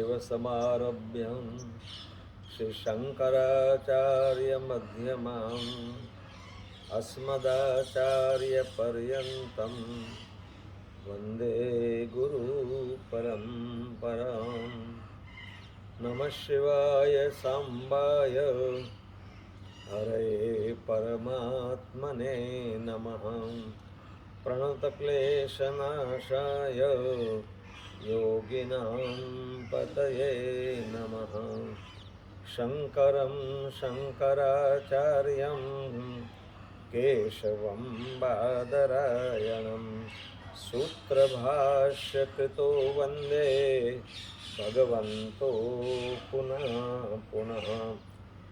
सदाशिवसमारभ्यं श्रीशङ्कराचार्यमध्यमाम् अस्मदाचार्यपर्यन्तं वन्दे गुरुपरम्पराम्। नमः शिवाय साम्बाय हरे परमात्मने नमः। प्रणतक्लेशनाशाय योगिनां पतये नमः। शङ्करं शङ्कराचार्यं केशवं बादरायणं सूत्रभाष्यकृतो वन्दे भगवन्तो पुनः पुनः।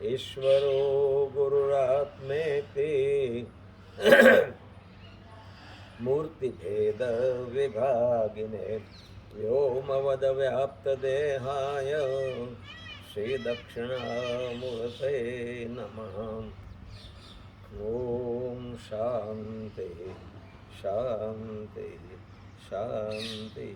ईश्वरो गुरुरात्मेति मूर्तिभेदविभागिने व्योमवद्व्याप्तदेहाय श्रीदक्षिणामूर्तये नमः। ॐ शान्ति शान्ति शान्ति।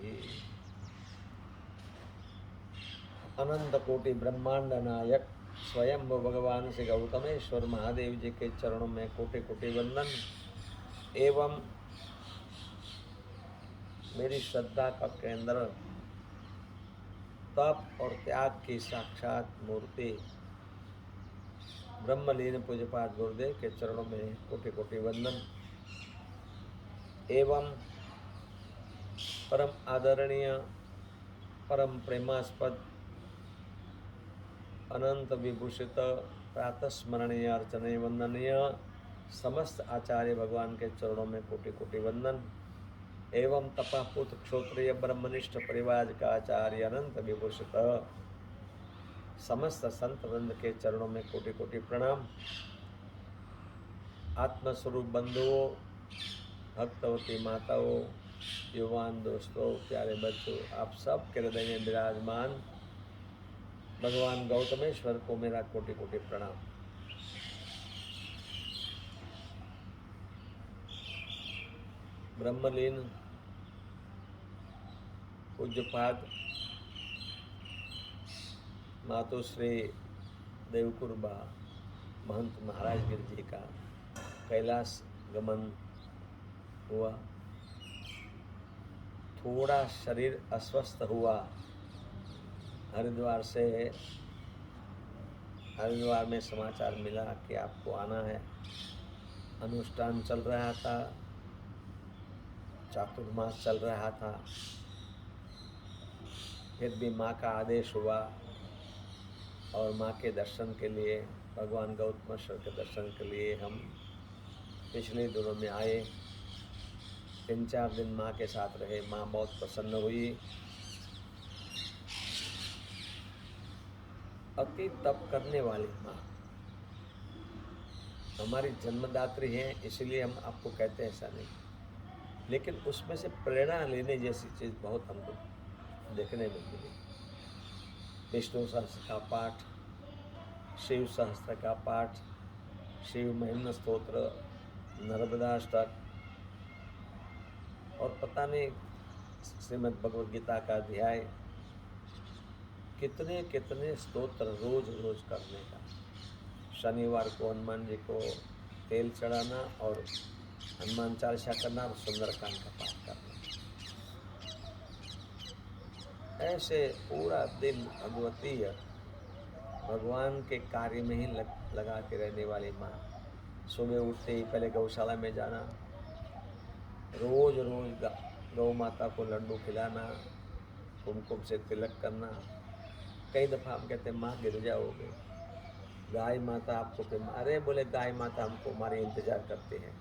अनंत कोटि ब्रह्मांड नायक स्वयं भगवान श्री गौतमेश्वर महादेव जी के चरणों में कोटि कोटि वंदन एवं मेरी श्रद्धा का केंद्र तप और त्याग की साक्षात मूर्ति ब्रह्मलीन पूज्यपाद गुरुदेव के चरणों में कोटि कोटि वंदन एवं परम आदरणीय परम प्रेमास्पद अनंत विभूषित प्रातः स्मरणीय अर्चनीय वंदनीय समस्त आचार्य भगवान के चरणों में कोटि कोटि वंदन एवं तपापुत क्षोत्रिय ब्रह्मनिष्ठ परिवार का आचार्य अनंत विभूषित समस्त संत वृंद के चरणों में कोटि कोटि प्रणाम। आत्मस्वरूप बंधुओं, भक्तवती माताओं, युवान दोस्तों, प्यारे बच्चों, आप सब के हृदय में विराजमान भगवान गौतमेश्वर को मेरा कोटि कोटि प्रणाम। ब्रह्मलीन पूज्यपाद मातोश्री देवकुरबा महंत महाराज गिर जी का कैलाश गमन हुआ। थोड़ा शरीर अस्वस्थ हुआ। हरिद्वार में समाचार मिला कि आपको आना है। अनुष्ठान चल रहा था, चातुर्मास चल रहा था, फिर भी माँ का आदेश हुआ और माँ के दर्शन के लिए, भगवान गौतमेश्वर के दर्शन के लिए हम पिछले दिनों में आए। 3-4 दिन माँ के साथ रहे। माँ बहुत प्रसन्न हुई। अति तप करने वाली माँ हमारी जन्मदात्री है, इसलिए हम आपको कहते हैं ऐसा नहीं, लेकिन उसमें से प्रेरणा लेने जैसी चीज़ बहुत हमको देखने में मिली। विष्णु सहस्त्र का पाठ, शिव सहस्त्र का पाठ, शिव महिम्न स्तोत्र, नर्मदाष्टक और पता नहीं श्रीमद् भगवद गीता का अध्याय, कितने कितने स्तोत्र रोज रोज करने का। शनिवार को हनुमान जी को तेल चढ़ाना और हनुमान चालीसा करना और सुंदरकांड का पाठ करना। ऐसे पूरा दिन भगवतीय भगवान के कार्य में ही लगा के रहने वाली माँ। सुबह उठते ही पहले गौशाला में जाना, रोज रोज गौ माता को लड्डू खिलाना, कुमकुम से तिलक करना। कई दफ़ा हम कहते हैं माँ गिर जाओगे, गाय माता आपको पे अरे बोले गाय माता हमको हमारे इंतजार करते हैं।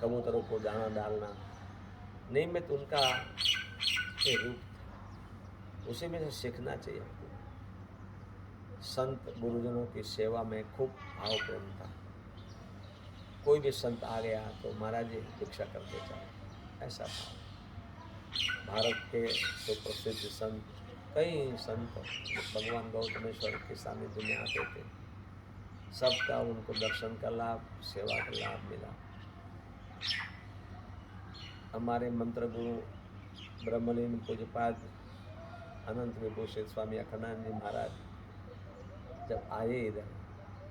कबूतरों को दाना डालना, नियमित उनका रूप। उसी में से सीखना चाहिए हमको। संत गुरुजनों की सेवा में खूब भाव प्रेम था। कोई भी संत आ गया तो महाराज जी भिक्षा करते जाओ, ऐसा भाव। भारत के सुप्रसिद्ध संत, कई संत भगवान गौतमेश्वर के सानिध्य में आते थे, सबका उनको दर्शन का लाभ, सेवा का लाभ मिला। हमारे मंत्र गुरु ब्रह्मलीन पूज्यपाद अनंत विभूषित स्वामी अखंडानंद जी महाराज जब आए इधर,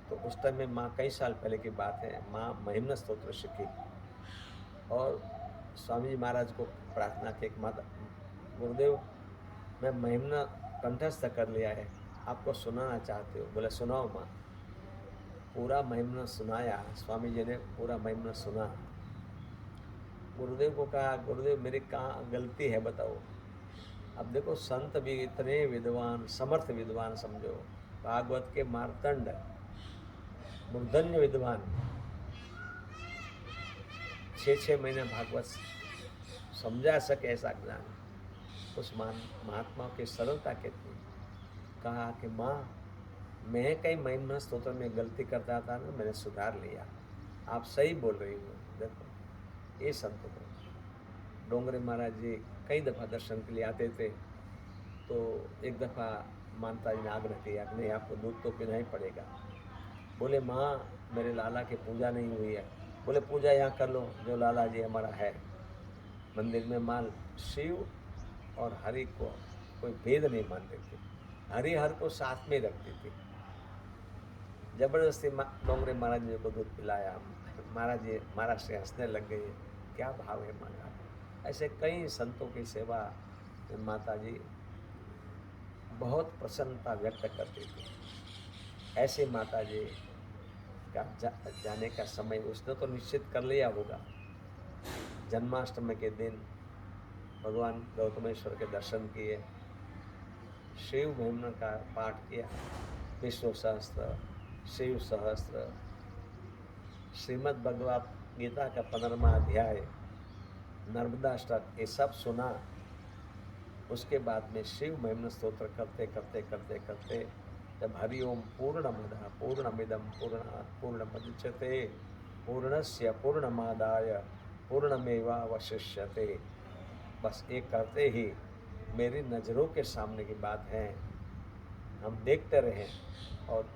तो उस टाइम में माँ, कई साल पहले की बात है, माँ महिम्न स्तोत्र सीखी और स्वामी जी महाराज को प्रार्थना की, माता गुरुदेव मैं महिम्न कंठस्थ कर लिया है, आपको सुनाना चाहते हो? बोले सुनाओ माँ। पूरा महिम्न सुनाया, स्वामी जी ने पूरा महिम्न सुना। गुरुदेव को कहा, गुरुदेव मेरी कहाँ गलती है बताओ। अब देखो संत भी इतने विद्वान, समर्थ विद्वान समझो, भागवत के मार्तंड मूर्धन्य विद्वान, 6 महीने भागवत समझा सके ऐसा ज्ञान, उस महात्मा की सरलता कितनी। कहा कि माँ मैं कई महिमा स्तोत्र में गलती करता था ना, मैंने सुधार लिया, आप सही बोल रही हो। देखो ये संत को डोंगरे महाराज जी कई दफ़ा दर्शन के लिए आते थे, तो एक दफ़ा मानता जी ने आग्रह किया कि नहीं आपको दूध तो पीना ही पड़ेगा। बोले माँ मेरे लाला की पूजा नहीं हुई है। बोले पूजा यहाँ कर लो, जो लाला जी हमारा है मंदिर में। माँ शिव और हरि को कोई भेद नहीं मानते थे, हरि हर को साथ में रखती थी। जबरदस्ती डोंगरे महाराज जी को दूध पिलाया, महाराज जी महाराज से हंसने लग गए, क्या भाव है माँ का। ऐसे कई संतों की सेवा में माता जी बहुत प्रसन्नता व्यक्त करती थी। ऐसे माता जी का जाने का समय उसने तो निश्चित कर लिया होगा। जन्माष्टमी के दिन भगवान गौतमेश्वर के दर्शन किए, शिव महिमा का पाठ किया, विष्णु सहस्त्र, शिव सहस्त्र, श्रीमद् भगवत गीता का 15वां अध्याय, नर्मदा अष्टक, ये सब सुना। उसके बाद में शिव महिमा स्तोत्र करते करते करते करते जब हरिओम पूर्णमदः पूर्णमिदं पूर्णात् पूर्णमुदच्यते पूर्णस्य पूर्णमादाय पूर्णमेवावशिष्यते, बस ये करते ही मेरी नज़रों के सामने की बात है, हम देखते रहे और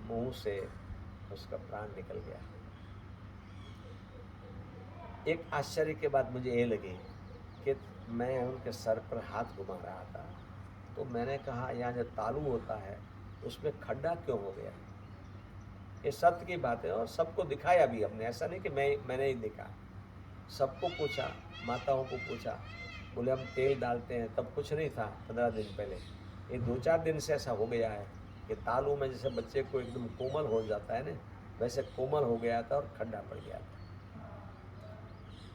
मुंह से उसका प्राण निकल गया। एक आश्चर्य की बात मुझे ये लगी कि मैं उनके सर पर हाथ घुमा रहा था, तो मैंने कहा यहाँ जो तालू होता है उसमें खड्डा क्यों हो गया। ये सत्य की बात है और सबको दिखाया भी हमने, ऐसा नहीं कि मैंने ही देखा। सबको पूछा, माताओं को पूछा, बोले हम तेल डालते हैं, तब कुछ नहीं था 15 दिन पहले, ये 2-4 दिन से ऐसा हो गया है कि तालू में जैसे बच्चे को एकदम कोमल हो जाता है ना, वैसे कोमल हो गया था और खड्डा पड़ गया था।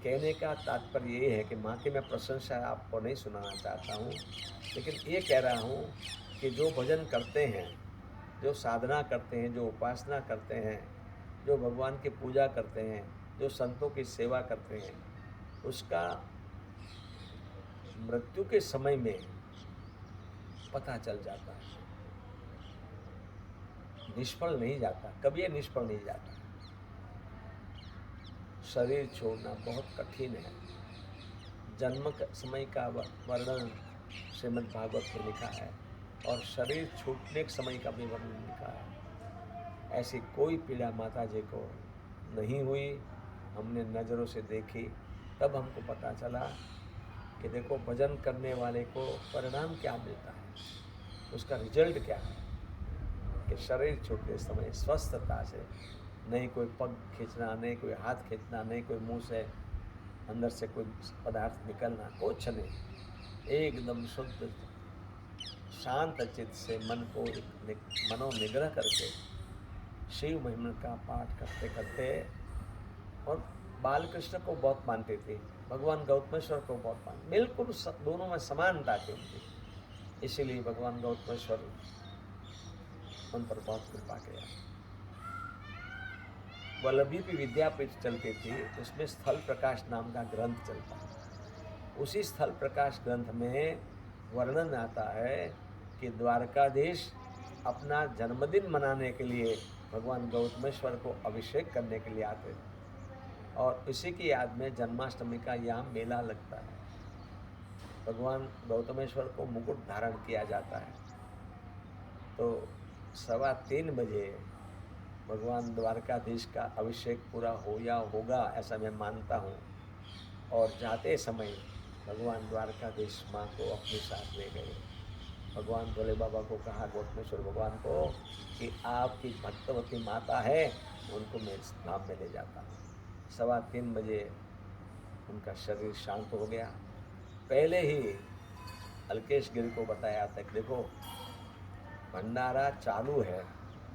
कहने का तात्पर्य ये है कि माँ की मैं प्रशंसा आपको नहीं सुनाना चाहता हूँ, लेकिन ये कह रहा हूँ कि जो भजन करते हैं, जो साधना करते हैं, जो उपासना करते हैं, जो भगवान की पूजा करते हैं, जो संतों की सेवा करते हैं, उसका मृत्यु के समय में पता चल जाता है, निष्फल नहीं जाता, कभी ये निष्फल नहीं जाता। शरीर छोड़ना बहुत कठिन है। जन्म समय का वर्णन श्रीमद् भागवत में लिखा है और शरीर छूटने के समय का भी वर्णन लिखा है। ऐसी कोई पीड़ा माता जी को नहीं हुई, हमने नज़रों से देखी, तब हमको पता चला कि देखो भजन करने वाले को परिणाम क्या मिलता है, उसका रिजल्ट क्या है कि शरीर छूटते समय स्वस्थता से, नहीं कोई पग खींचना, नहीं कोई हाथ खींचना, नहीं कोई मुंह से अंदर से कोई पदार्थ निकलना, कुछ नहीं, एकदम शुद्ध शांत चित्त से मन को मनोनिग्रह करके शिव महिमा का पाठ करते करते। और बालकृष्ण को बहुत मानते थे, भगवान गौतमेश्वर को बहुत मानते, बिल्कुल दोनों में समानता थी उनकी, इसीलिए भगवान गौतमेश्वर उन पर बहुत कृपा किया। वल्लभी भी विद्यापीठ चलती थी, उसमें स्थल प्रकाश नाम का ग्रंथ चलता है। उसी स्थल प्रकाश ग्रंथ में वर्णन आता है कि द्वारकाधीश अपना जन्मदिन मनाने के लिए भगवान गौतमेश्वर को अभिषेक करने के लिए आते थे और इसी की याद में जन्माष्टमी का यहाँ मेला लगता है। भगवान गौतमेश्वर को मुकुट धारण किया जाता है। तो 3:15 बजे भगवान द्वारकाधीश का अभिषेक पूरा हो या होगा ऐसा मैं मानता हूँ। और जाते समय भगवान द्वारकाधीश माँ को अपने साथ ले गए। भगवान भोले बाबा को कहा, गौतमेश्वर भगवान को, कि आपकी भक्तवती माता है, उनको मैं इस धाम में ले जाता हूँ। 3:15 बजे उनका शरीर शांत हो गया। पहले ही अलकेश गिरी को बताया था कि देखो भंडारा चालू है,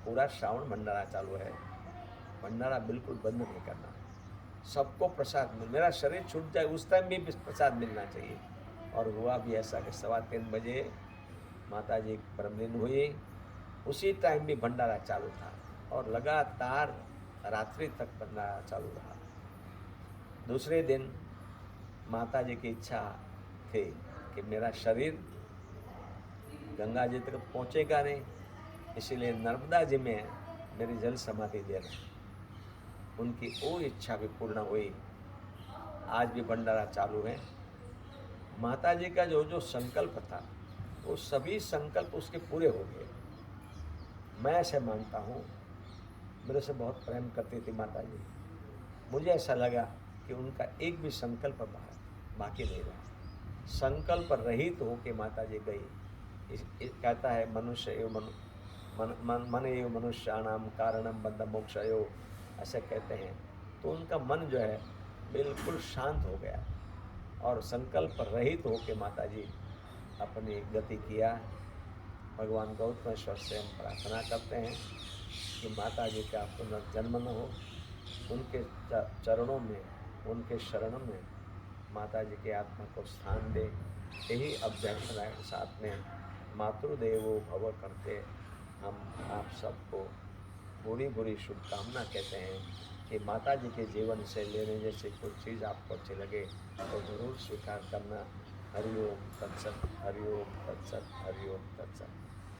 पूरा श्रावण भंडारा चालू है, भंडारा बिल्कुल बंद नहीं करना, सबको प्रसाद मिल, मेरा शरीर छूट जाए उस टाइम भी प्रसाद मिलना चाहिए। और हुआ भी ऐसा कि 3:15 बजे माता जी परमलीन हुई, उसी टाइम भी भंडारा चालू था और लगातार रात्रि तक भंडारा चालू रहा। दूसरे दिन माता जी की इच्छा थी कि मेरा शरीर गंगा जी तक पहुँचेगा नहीं, इसीलिए नर्मदा जी में मेरी जल समाधि देना। उनकी वो इच्छा भी पूर्ण हुई। आज भी भंडारा चालू है। माता जी का जो जो संकल्प था वो सभी संकल्प उसके पूरे हो गए। मैं ऐसे मानता हूँ, मेरे से बहुत प्रेम करती थी माता जी। मुझे ऐसा लगा कि उनका एक भी संकल्प बाकी नहीं रहा। संकल्प रहित हो के माता जी गई। कहता है मनुष्य एवं मन एवं मनुष्याणाम कारणम बद्ध मोक्षयो, ऐसे कहते हैं। तो उनका मन जो है बिल्कुल शांत हो गया और संकल्प रहित हो के माता जी अपनी गति किया। भगवान गौतमेश्वर से हम प्रार्थना करते हैं कि माता जी का पुनर्जन्म न हो, उनके चरणों में, उनके शरणों में माता जी की आत्मा को स्थान दे। यही अभ्यर्थना के साथ में मातृदेवो भव करके हम आप सबको बुरी बुरी शुभकामना कहते हैं कि माता जी के जीवन से लेने जैसे कोई चीज़ आपको अच्छी लगे तो ज़रूर स्वीकार करना। हरिओम तत्सत, हरिओम तत्सत, हरिओम तत्सत।